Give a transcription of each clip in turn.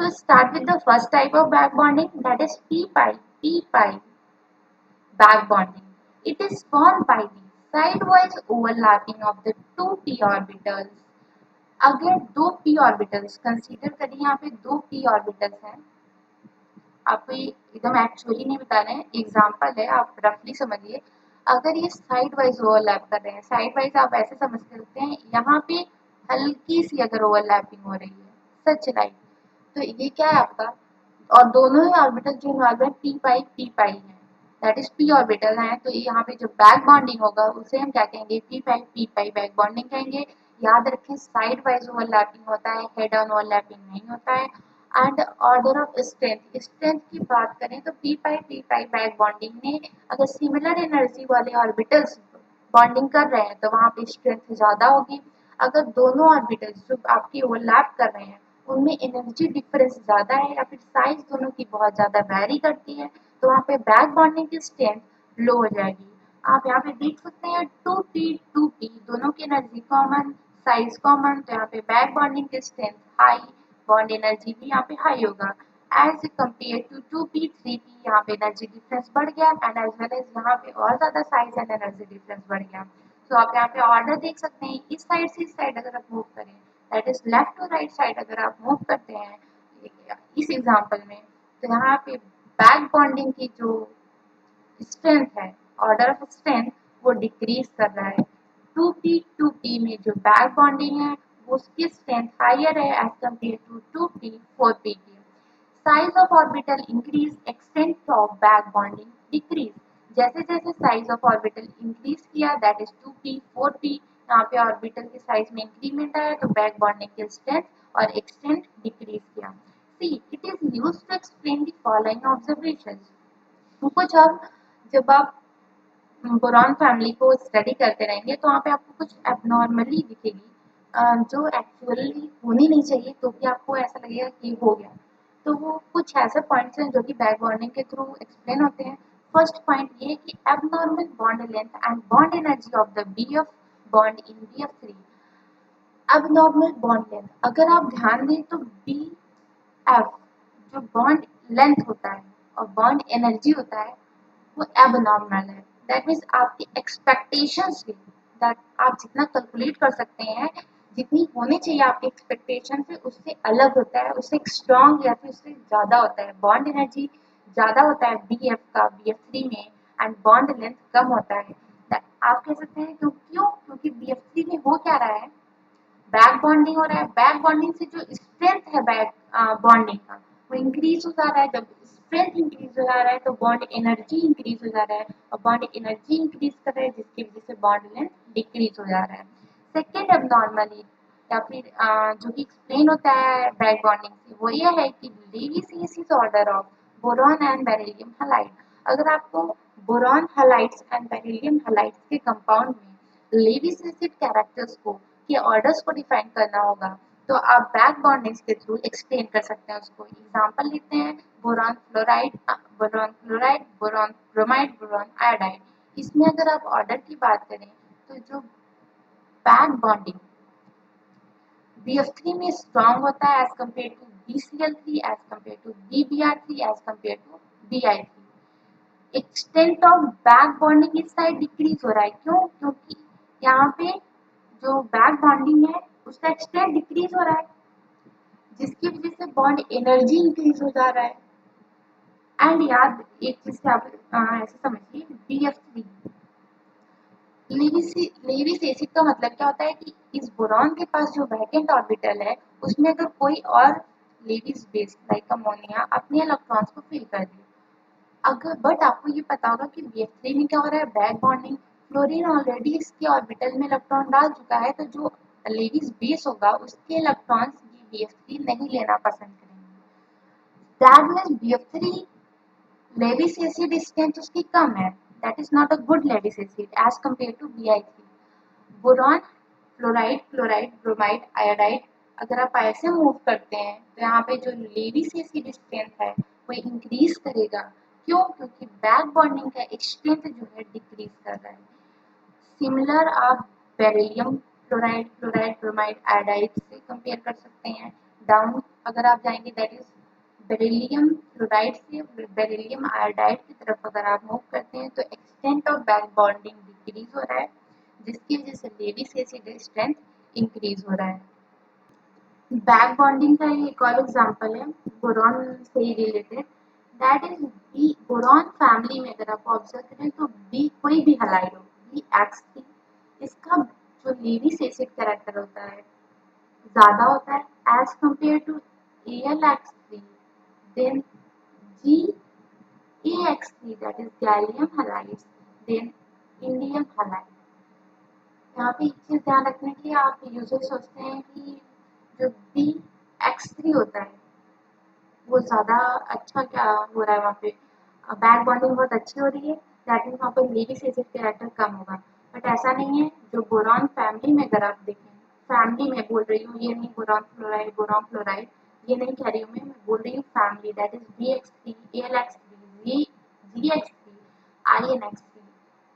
So start with the first type of back bonding, that is p-pi back bonding. It is formed by the sidewise overlapping of the two p orbitals. अगर दो p orbitals consider करिए, यहाँ पे दो p orbitals हैं, आप एकदम actually नहीं बता रहे हैं, एग्जाम्पल है, आप रफली समझिए। अगर ये साइड वाइज ओवरलैप कर रहे हैं, साइड वाइज आप ऐसे समझ सकते हैं, यहाँ पे हल्की सी अगर ओवरलैपिंग हो रही है, सच राइट, तो ये क्या है आपका, और दोनों ही ऑर्बिटल जो इन्वॉल्व है पी पाई है, दैट इज पी ऑर्बिटल है, तो यहाँ पे जो बैक बॉन्डिंग होगा उसे हम क्या कहेंगे, पी पाई बैक बॉन्डिंग कहेंगे। याद रखें साइड वाइज ओवरलैपिंग होता है, हेड ऑन ओवरलैपिंग नहीं होता है। And order of strength, strength की बात करें तो पी पाई बैक बॉन्डिंग में अगर सिमिलर एनर्जी वाले ऑर्बिटल्स बॉन्डिंग कर रहे हैं तो वहाँ पे स्ट्रेंथ ज़्यादा होगी। अगर दोनों ऑर्बिटल्स जो आपकी ओवरलैप कर रहे हैं उनमें एनर्जी डिफरेंस ज़्यादा है या फिर साइज दोनों की बहुत ज़्यादा वैरी करती है, तो वहाँ पे बैक बॉन्डिंग की स्ट्रेंथ लो हो जाएगी। आप यहाँ पे देख सकते हैं टू पी दोनों की एनर्जी कॉमन, साइज कॉमन, तो यहाँ पे बैक बॉन्डिंग की स्ट्रेंथ हाई, बॉन्ड एनर्जी भी यहाँ पे हाई होगा। As compare to two p three p, यहाँ पे एनर्जी डिफरेंस बढ़ गया एंड एज वेल एज यहाँ पे और ज़्यादा साइज एंड एनर्जी डिफरेंस बढ़ गया। तो आप यहाँ पे ऑर्डर देख सकते हैं, इस साइड से इस साइड अगर आप मूव करें, that is left to right side अगर आप मूव करते हैं इस एग्जाम्पल में, तो यहाँ पे बैक बॉन्डिंग की जो स्ट्रेंथ है, ऑर्डर ऑफ स्ट्रेंथ, वो डिक्रीज कर रहा है। टू पी में जो बैक बॉन्डिंग है उसकी स्ट्रेंथ हायर है as compare to two P four P की। Size of orbital increase, extent of back bonding decrease. जैसे जैसे साइज ऑफ ऑर्बिटल इंक्रीज किया, that is two P four P, यहाँ पे ऑर्बिटल के साइज में इंक्रीमेंट आया तो बैक बॉन्डिंग की स्ट्रेंथ और एक्सटेंट डिक्रीज किया। See it is used to explain the following observations. कुछ अब जब आप बोरॉन फैमिली को स्टडी करते रहेंगे तो वहाँ पे आपको कुछ एबनॉर्मली दिखेगी, जो एक्चुअली होनी नहीं चाहिए, तो भी आपको ऐसा लगेगा कि हो गया। तो वो कुछ ऐसे पॉइंट्स हैं जो कि बैक बॉन्डिंग के थ्रू एक्सप्लेन होते हैं। फर्स्ट पॉइंट ये कि abnormal bond length and bond energy of the B F bond in B F three. Abnormal bond length अगर आप ध्यान दें तो बी एफ जो बॉन्ड लेंथ होता है और बॉन्ड एनर्जी होता है वो एबनॉर्मल है। दैट मीन्स आपकी एक्सपेक्टेशंस भी, दैट आप जितना कैलकुलेट कर सकते हैं, जितनी होनी चाहिए आपकी एक्सपेक्टेशन से उससे अलग होता है, उससे स्ट्रॉन्ग या फिर उससे ज़्यादा होता है। बॉन्ड एनर्जी ज़्यादा होता है बी एफ का बी एफ थ्री में एंड बॉन्ड लेंथ कम होता है। आप कह सकते हैं क्योंकि बी एफ थ्री में हो क्या रहा है, बैक बॉन्डिंग हो रहा है। बैक बॉन्डिंग से जो स्ट्रेंथ है बैक बॉन्डिंग का वो इंक्रीज हो जा रहा है। जब स्ट्रेंथ इंक्रीज हो जा रहा है तो बॉन्ड एनर्जी इंक्रीज हो जा रहा है और बॉन्ड एनर्जी इंक्रीज कर रहा है जिसकी वजह से बॉन्ड लेंथ डिक्रीज हो जा रहा है। सेकेंड एबनॉर्मली या फिर जो कि एक्सप्लेन होता है बैक बॉन्डिंग से वो ये है कि Lewis acids order of boron and beryllium halide. अगर आपको boron halides and beryllium halides के कंपाउंड में लेवी-सेसिस कैरेक्टर्स को के ऑर्डर्स को डिफाइन करना होगा तो आप बैक बॉन्डिंग्स के थ्रू एक्सप्लेन कर सकते हैं उसको। एग्जांपल लेते हैं boron fluoride, boron bromide, boron iodide. इसमें अगर आप ऑर्डर की बात करें तो जो बैक बॉन्डिंग BF3 में स्ट्रॉन्ग होता है as compare to BCl3, as compare to BBr3, as compare to BI3। Extent of back bonding इस साइड डिक्रीज हो रहा है, क्योंकि यहाँ पे जो बैक बॉन्डिंग है उसका एक्सटेंट डिक्रीज हो रहा है जिसकी वजह से बॉन्ड एनर्जी इंक्रीज हो जा रहा है। एंड याद एक चीज से आप ऐसे समझिए, BF3 लेविस एसिड का मतलब क्या होता है कि इस बोरॉन के पास जो वैकेंट ऑर्बिटल है उसमें अगर कोई और लेविस बेस लाइक अमोनिया अपने इलेक्ट्रॉन्स को फिल कर दे, अगर बट आपको ये पता होगा कि BF3 में क्या हो रहा है, बैक बॉन्डिंग, फ्लोरीन ऑलरेडी इसके ऑर्बिटल में इलेक्ट्रॉन डाल चुका है, तो जो लेविस बेस होगा उसके इलेक्ट्रॉन्स ये BF3 नहीं लेना पसंद करेंगे। That means BF3 Lewis acid strength उसकी कम है, that is not a good Lewis acid as compare to BI3। Boron fluoride, chloride, bromide, iodide अगर आप ऐसे मूव करते हैं तो यहाँ पे जो लेविस एसिड स्ट्रेंथ है वो इंक्रीज करेगा। क्योंकि बैक बॉन्डिंग का स्ट्रेंथ जो है डिक्रीज कर रहा है। सिमिलर आप बेरिलियम क्लोराइड, ब्रोमाइड, आयोडाइड से कंपेयर कर सकते हैं। डाउन अगर आप जाएंगे दैट इज बेरिलियम फ्लोराइड से बेरिलियम आयोडाइड की तरफ अगर आप मूव करते हैं तो extent of back bonding decrease हो रहा है, जिसकी वजह से लेविस एसिड स्ट्रेंथ इंक्रीज हो रहा है। बैक बॉन्डिंग का एक और एग्जांपल है बोरॉन से ही related, that is B boron family में अगर आप ऑब्जर्व करें तो बी कोई भी हलाइड हो, बी एक्स थ्री, इसका जो लेविस एसिड कैरेक्टर होता है ज़्यादा होता है as compare to AlX3, then GAX3 that is gallium halides, then indium halide। यहाँ पे एक चीज ध्यान रखने की, आप यूजर सोचते हैं कि जो BX3 होता है वो ज्यादा अच्छा क्या हो रहा है, वहाँ पे बैक बॉन्डिंग बहुत अच्छी हो रही है, दैट मीन्स वहाँ पे लेविस एसिड कैरेक्टर कम होगा। बट ऐसा नहीं है, जो बोरॉन फैमिली में अगर आप देखें, फैमिली में बोल रही हूँ, ये नहीं बोरॉन फ्लोराइड ये नहीं कह रही हूँ मैं बोल रही हूँ family, that is BX3, AlX3, GH3, INX3।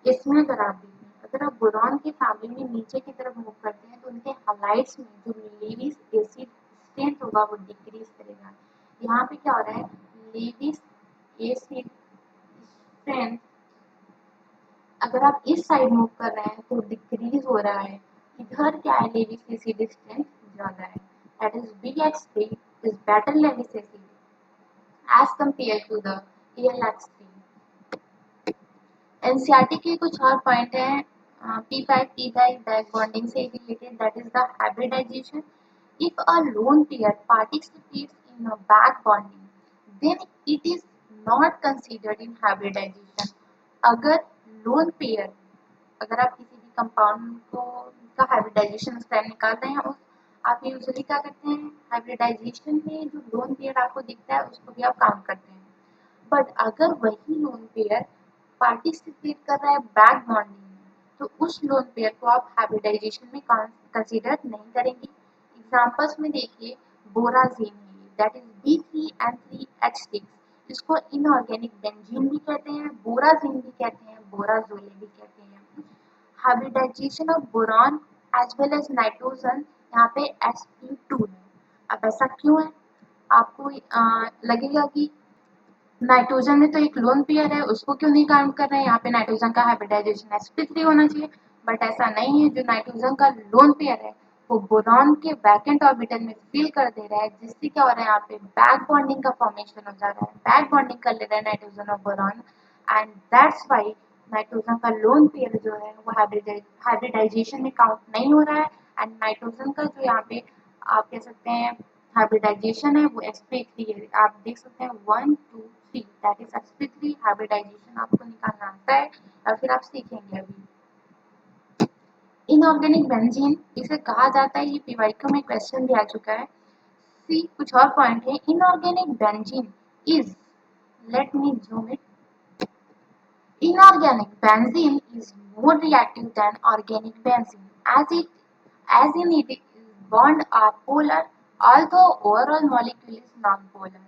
इसमें अगर आप देखें, अगर आप बोरॉन की फैमिली में नीचे की तरफ मूव करते हैं तो उनके हाइलाइट्स में जो लेविस एसिड स्ट्रेंथ होगा वो डिक्रीज करेगा। यहाँ पे क्या हो रहा है, लेविस एसिड स्ट्रेंथ अगर आप इस साइड मूव कर रहे हैं तो डिक्रीज हो रहा है, इधर क्या है लेविस एसिड स्ट्रेंथ ज्यादा है, that is BX3 is better Lewis acid as compared to the AlX3। NCERT के कुछ और पॉइंट हैं P5 बैक बॉन्डिंग से related, that is the hybridization. If a lone pair participates in a back bonding, then it is not considered in hybridization। अगर lone pair, अगर आप किसी भी कंपाउंड को का हाइब्रिडाइजेशन स्टाइल निकाल रहे हैं, उस आप यूजुअली क्या करते हैं, हाइब्रिडाइजेशन में जो लोन पेयर आपको दिखता है उसको भी आप काउंट करते हैं। बट अगर वही लोन पेयर पार्टिसिपेट कर रहा है बैक बॉन्डिंग में, तो उस लोन पेयर को आप हाइब्रिडाइजेशन में कंसीडर नहीं करेंगे। एग्जांपल्स में देखिए, बोराजीन है, दैट इज B3N3H6, इसको इनऑर्गेनिक बेंजीन भी कहते हैं, बोराजीन भी कहते हैं, बोराजोले भी कहते हैं। Hybridization of boron as well as nitrogen, यहाँ पे sp2 है। अब ऐसा क्यों है, आपको लगेगा कि नाइट्रोजन में तो एक लोन पेयर है, उसको क्यों नहीं काउंट कर रहे हैं, यहाँ पे नाइट्रोजन का हाइब्रिडाइजेशन sp3 होना चाहिए। बट ऐसा नहीं है, जो नाइट्रोजन का लोन पेयर है वो बोरॉन के वैकेंट ऑर्बिटल में फिल कर दे रहा है, जिससे क्या हो रहा है, यहाँ पे बैक बॉन्डिंग का फॉर्मेशन हो जा रहा है, बैक बॉन्डिंग कर ले रहा है नाइट्रोजन और boron, and that's why nitrogen का लोन पेयर जो है वो हाइब्रिडाइजेशन में काउंट नहीं हो रहा है, एंड नाइट्रोजन का जो यहाँ पे आप कह सकते हैं हाइब्रिडाइजेशन है वो sp3 है। आप देख सकते हैं 1 2 3, दैट इज sp3 हाइब्रिडाइजेशन आपको निकालना आता है या फिर आप सीखेंगे अभी। इनऑर्गेनिक बेंजीन इसे कहा जाता है, ये पीवाईक्यू में क्वेश्चन भी आ चुका है। सी कुछ और पॉइंट है, inorganic benzene is, let me zoom it, inorganic benzene is more reactive than organic benzene, as in it is bond are polar, although overall molecule is non-polar।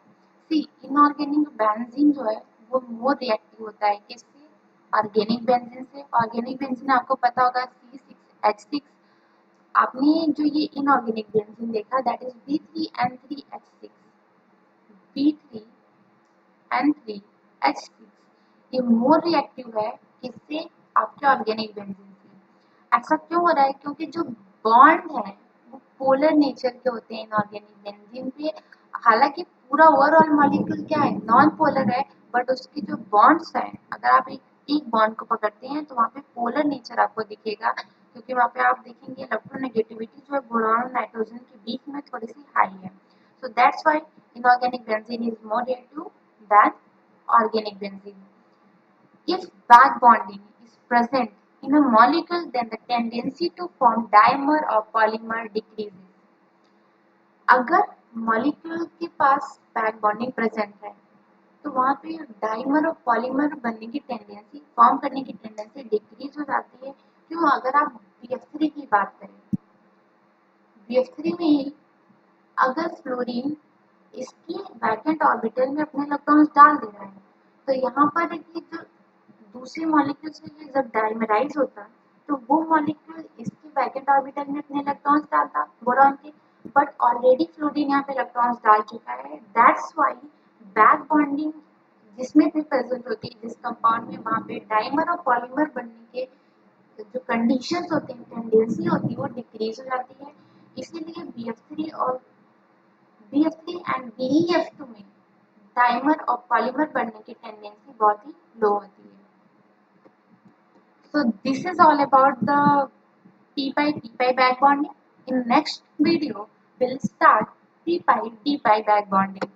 See, inorganic benzene जो है वो more reactive होता है किससे, organic benzene से। Organic benzene आपको पता होगा C6H6, आपने जो ये इनऑर्गेनिक बेंजीन देखा दैट इज B3N3H6, B3N3H6, ये मोर रिएक्टिव है किससे, आपके ऑर्गेनिक बेंजीन से। ऐसा क्यों हो रहा है, क्योंकि जो बॉन्ड है वो पोलर नेचर के होते हैं इनऑर्गेनिक बेंजीन पे। हालांकि पूरा ओवरऑल मॉलिक्यूल क्या है, नॉन पोलर है, बट उसके जो बॉन्ड्स हैं, अगर आप एक बॉन्ड को पकड़ते हैं तो वहाँ पे पोलर नेचर आपको दिखेगा, क्योंकि वहाँ पे आप देखेंगे इलेक्ट्रोनेगेटिविटी जो है बोरॉन और नाइट्रोजन के बीच में थोड़ी सी हाई है। So that's why inorganic benzene is more reactive than organic benzene। If back bonding is present in a molecule, then the tendency to form dimer or polymer decreases। अगर molecule के पास back bonding present है तो वहाँ पे dimer और polymer बनने की tendency, form करने की टेंडेंसी डिक्रीज हो जाती है। क्यों, अगर आप BF3 की बात करें, BF3 में ही अगर फ्लोरीन इसकी वैकेंट ऑर्बिटल में अपने इलेक्ट्रॉन्स डाल दे रहा है, तो यहाँ पर ये जो दूसरे मॉलिक्यूल से ये जब डाइमराइज होता तो वो मॉलिक्यूल इसके वैकेंट ऑर्बिटल में अपने इलेक्ट्रॉन्स डालता बोरॉन के, बट ऑलरेडी फ्लोरीन यहाँ पे इलेक्ट्रॉन्स डाल चुका है, दैट्स वाई बैक बॉन्डिंग जिसमें भी प्रेजेंट होती है जिस कंपाउंड में, वहाँ पे डाइमर और पॉलीमर बनने के जो कंडीशंस होते हैं, टेंडेंसी होती है, वो डिक्रीज हो जाती है। इसीलिए BF3 और BF3 एंड BeF2 में डाइमर और पॉलीमर बनने की टेंडेंसी बहुत ही लो होती है। So this is all about the p-pi p-pi back bonding. In next video, we'll start p-pi d-pi back bonding.